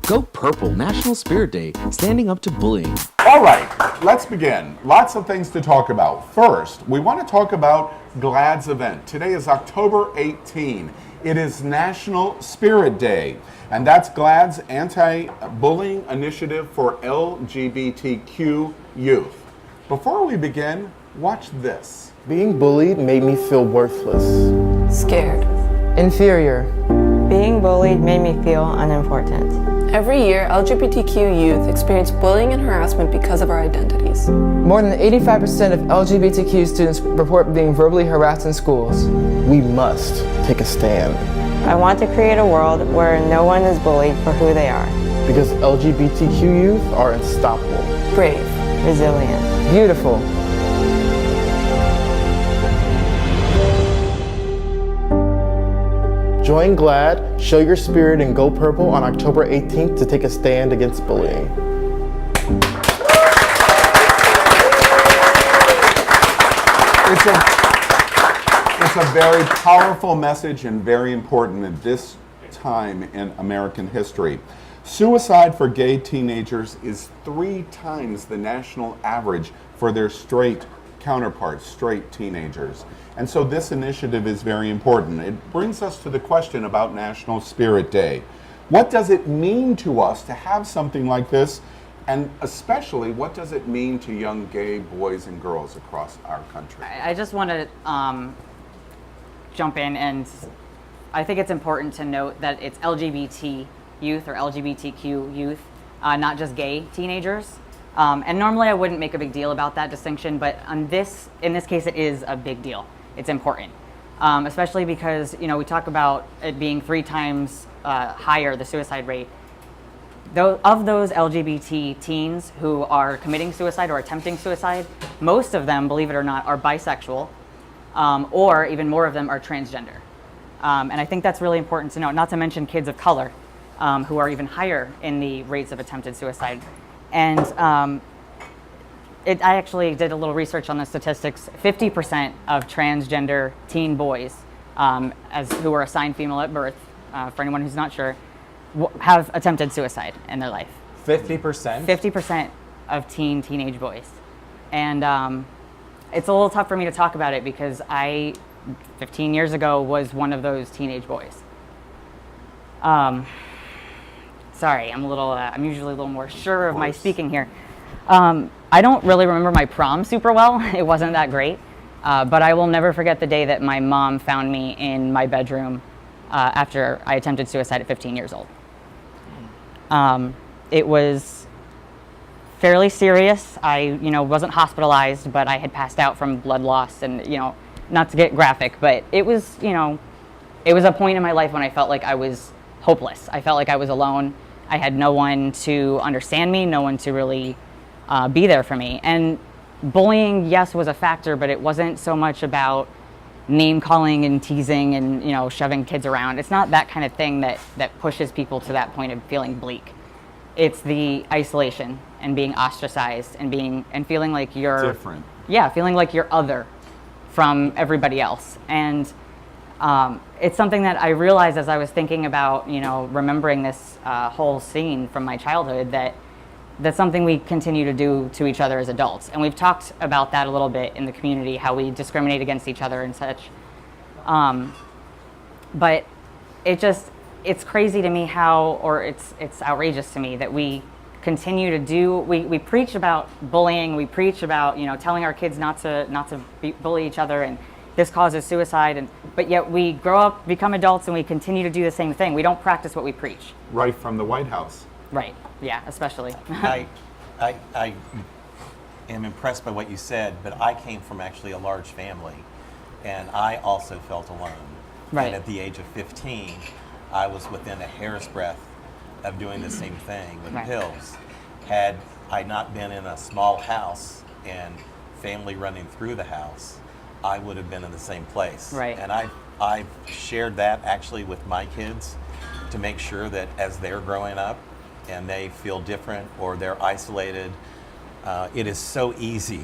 Go Purple National Spirit Day, standing up to bullying. All right, let's begin. Lots of things to talk about. First, we want to talk about GLAAD's event. Today is October 18. It is National Spirit Day, and that's GLAAD's anti-bullying initiative for LGBTQ youth. Before we begin, watch this. Being bullied made me feel worthless. Scared. Inferior. Being bullied made me feel unimportant. Every year, LGBTQ youth experience bullying and harassment because of our identities. More than 85% of LGBTQ students report being verbally harassed in schools. We must take a stand. I want to create a world where no one is bullied for who they are. Because LGBTQ youth are unstoppable. Brave. Resilient. Beautiful. Join GLAAD, show your spirit, and go purple on October 18th to take a stand against bullying. It's a very powerful message and very important at this time in American history. Suicide for gay teenagers is 3 times the national average for their straight counterparts, straight teenagers. And so this initiative is very important. It brings us to the question about National Spirit Day. What does it mean to us to have something like this? And especially, what does it mean to young gay boys and girls across our country? I just want to jump in, and I think it's important to note that it's LGBT youth or LGBTQ youth, not just gay teenagers. And normally I wouldn't make a big deal about that distinction, but in this case it is a big deal. It's important, especially because we talk about it being 3 times higher, the suicide rate. Of those LGBT teens who are committing suicide or attempting suicide, most of them, believe it or not, are bisexual, or even more of them are transgender. And I think that's really important to note, not to mention kids of color, who are even higher in the rates of attempted suicide. And I actually did a little research on the statistics. 50% of transgender teen boys, who were assigned female at birth, for anyone who's not sure, have attempted suicide in their life. 50%? 50% of teenage boys. And it's a little tough for me to talk about it because I, 15 years ago, was one of those teenage boys. Sorry, I'm usually a little more sure of my speaking here. I don't really remember my prom super well. It wasn't that great. But I will never forget the day that my mom found me in my bedroom after I attempted suicide at 15 years old. It was fairly serious. I, wasn't hospitalized, but I had passed out from blood loss and, not to get graphic, but it was, it was a point in my life when I felt like I was hopeless. I felt like I was alone. I had no one to understand me, no one to really be there for me. And bullying, yes, was a factor, but it wasn't so much about name calling and teasing and shoving kids around. It's not that kind of thing that pushes people to that point of feeling bleak. It's the isolation and being ostracized and feeling like you're different. Yeah, feeling like you're other from everybody else. And it's something that I realized as I was thinking about, remembering this whole scene from my childhood, that's something we continue to do to each other as adults. And we've talked about that a little bit in the community, how we discriminate against each other and such. But it's crazy to me it's outrageous to me that we continue to we preach about bullying, we preach about, telling our kids not to bully each other, and this causes suicide, but yet we grow up, become adults, and we continue to do the same thing. We don't practice what we preach. Right from the White House. Right, yeah, especially. I am impressed by what you said, but I came from actually a large family, and I also felt alone. Right. And at the age of 15, I was within a hair's breadth of doing the same thing with Right. pills. Had I not been in a small house and family running through the house, I would have been in the same place. Right. And I've shared that actually with my kids to make sure that as they're growing up and they feel different or they're isolated, it is so easy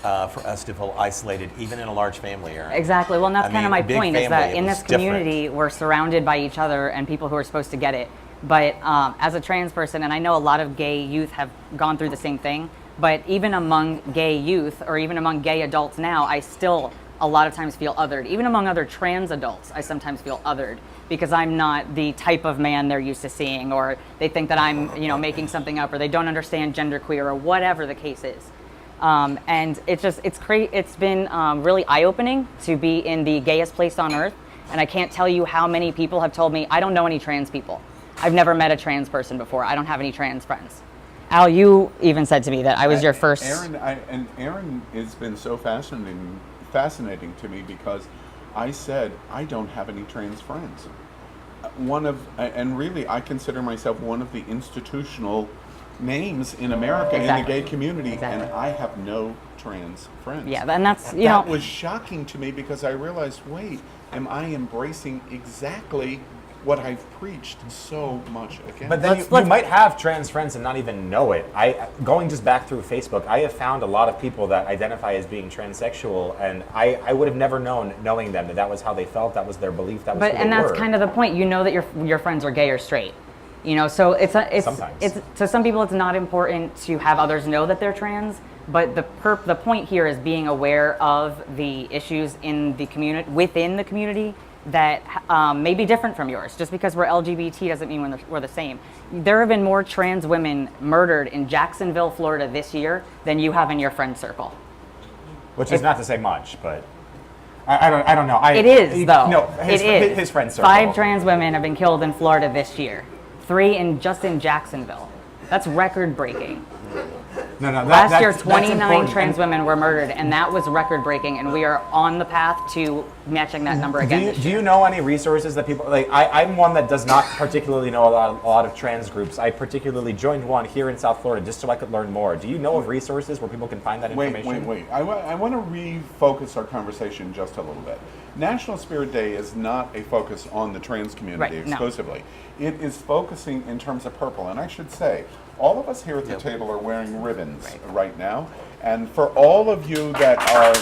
for us to feel isolated, even in a large family area. Exactly. Well, and that's kind of my point, is that in this different. community, we're surrounded by each other and people who are supposed to get it. But as a trans person, and I know a lot of gay youth have gone through the same thing, but even among gay youth or even among gay adults now, I still a lot of times feel othered. Even among other trans adults, I sometimes feel othered because I'm not the type of man they're used to seeing, or they think that I'm, making something up, or they don't understand genderqueer, or whatever the case is. And it's been really eye-opening to be in the gayest place on earth. And I can't tell you how many people have told me, I don't know any trans people. I've never met a trans person before. I don't have any trans friends. Al, you even said to me that I was your first. Aaron has been so fascinating to me because I said I don't have any trans friends. And really I consider myself one of the institutional names in America in the gay community, and I have no trans friends. Yeah, and that's that was shocking to me because I realized, wait, am I embracing exactly what I've preached so much against? But then you might have trans friends and not even know it. Going just back through Facebook, I have found a lot of people that identify as being transsexual, and I would have never known, knowing them, that was how they felt, that was their belief, that was who they and that's were. kind of the point. You know that your friends are gay or straight. So it's to some people it's not important to have others know that they're trans, but the point here is being aware of the issues in the community, within the community, that may be different from yours. Just because we're LGBT doesn't mean we're the same. There have been more trans women murdered in Jacksonville, Florida this year than you have in your friend circle. Which is not to say much, but I don't know. It is, though. No, his friend circle. 5 trans women have been killed in Florida this year. 3 just in Jacksonville. That's record breaking. No, Last year, 29 trans women were murdered, and that was record breaking, and we are on the path to matching that number again. Do you know any resources that people, I'm one that does not particularly know a lot of trans groups. I particularly joined one here in South Florida just so I could learn more. Do you know of resources where people can find that information? Wait. I want to refocus our conversation just a little bit. National Spirit Day is not a focus on the trans community exclusively. No. It is focusing in terms of purple, and I should say, all of us here at the table are wearing ribbons right now. And for all of you that are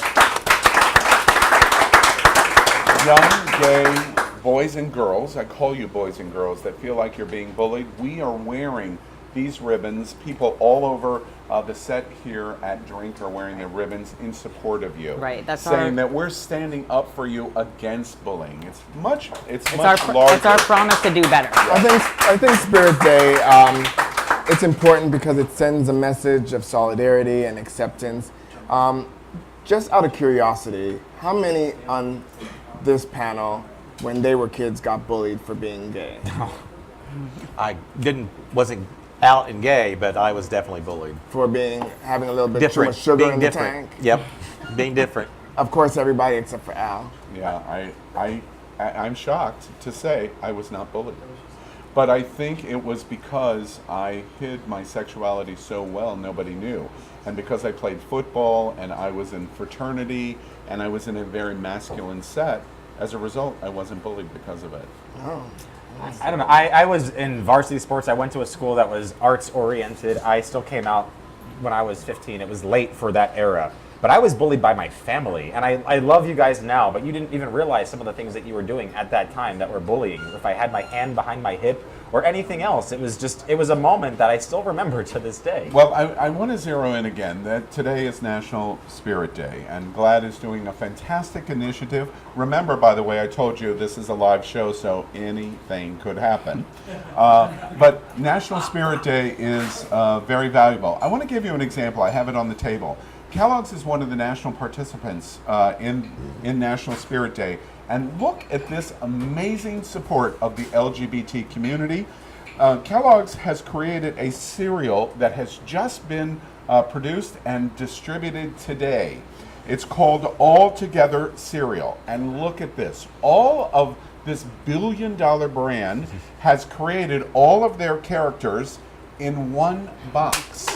young, gay boys and girls, I call you boys and girls, that feel like you're being bullied, we are wearing these ribbons. People all over the set here at Drink are wearing their ribbons in support of you. Right, that's saying that we're standing up for you against bullying. It's much larger. It's our promise to do better. I think Spirit Day, it's important because it sends a message of solidarity and acceptance. Just out of curiosity, how many on this panel, when they were kids, got bullied for being gay? I wasn't out and gay, but I was definitely bullied. For having a little bit too much sugar in the tank? Yep, being different. Of course, everybody except for Al. Yeah, I'm shocked to say I was not bullied. But I think it was because I hid my sexuality so well nobody knew. And because I played football and I was in fraternity and I was in a very masculine set, as a result, I wasn't bullied because of it. Oh. I don't know. I was in varsity sports. I went to a school that was arts oriented. I still came out when I was 15. It was late for that era. But I was bullied by my family. And I love you guys now, but you didn't even realize some of the things that you were doing at that time that were bullying. If I had my hand behind my hip or anything else, it was a moment that I still remember to this day. Well, I want to zero in again that today is National Spirit Day, and GLAAD is doing a fantastic initiative. Remember, by the way, I told you this is a live show, so anything could happen. But National Spirit Day is very valuable. I want to give you an example. I have it on the table. Kellogg's is one of the national participants in National Spirit Day. And look at this amazing support of the LGBT community. Kellogg's has created a cereal that has just been produced and distributed today. It's called All Together Cereal. And look at this. All of this billion-dollar brand has created all of their characters in one box.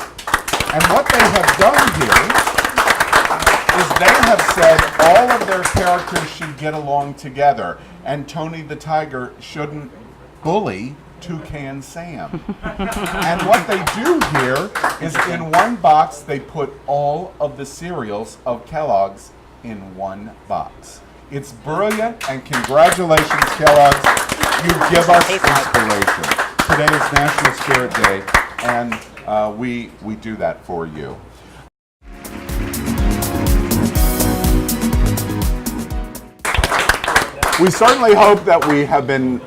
And what they have done here is they have said all of their characters should get along together, and Tony the Tiger shouldn't bully Toucan Sam. And what they do here is in one box they put all of the cereals of Kellogg's in one box. It's brilliant, and congratulations, Kellogg's. You give us inspiration. today is National Spirit Day, and we do that for you. We certainly hope that we have been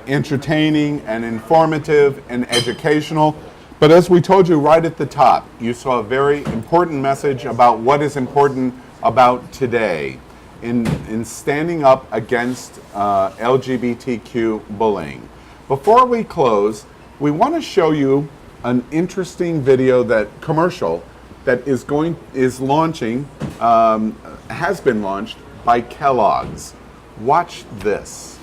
entertaining and informative and educational. But as we told you right at the top, you saw a very important message about what is important about today in standing up against LGBTQ bullying. Before we close, we want to show you an interesting video commercial that is launching, has been launched by Kellogg's. Watch this.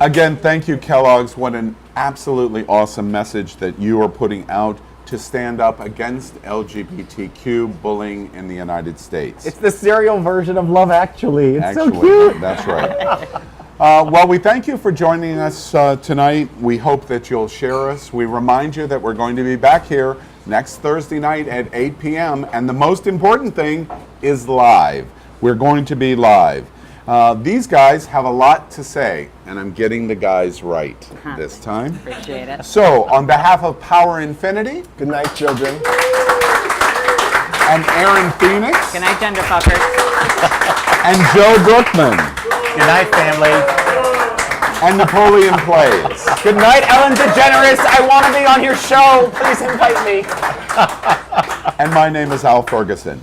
Again, thank you, Kellogg's. What an absolutely awesome message that you are putting out to stand up against LGBTQ bullying in the United States. It's the cereal version of Love Actually. It's so Actually, cute. that's right. Well, we thank you for joining us tonight. We hope that you'll share us. We remind you that we're going to be back here next Thursday night at 8 p.m. And the most important thing is live. We're going to be live. These guys have a lot to say, and I'm getting the guys right this time. Appreciate it. So, on behalf of Power Infinity, Good night, children. and Aaron Phoenix, Good night, gender fuckers. and Joe Brookman, Good night, family. and Napoleon Plays. Good night, Ellen DeGeneres. I want to be on your show. Please invite me. And my name is Al Ferguson.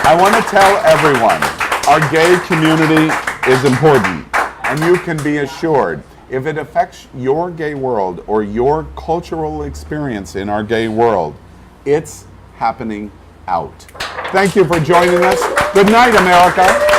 I want to tell everyone, our gay community is important, and you can be assured if it affects your gay world or your cultural experience in our gay world, it's happening out. Thank you for joining us. Good night, America.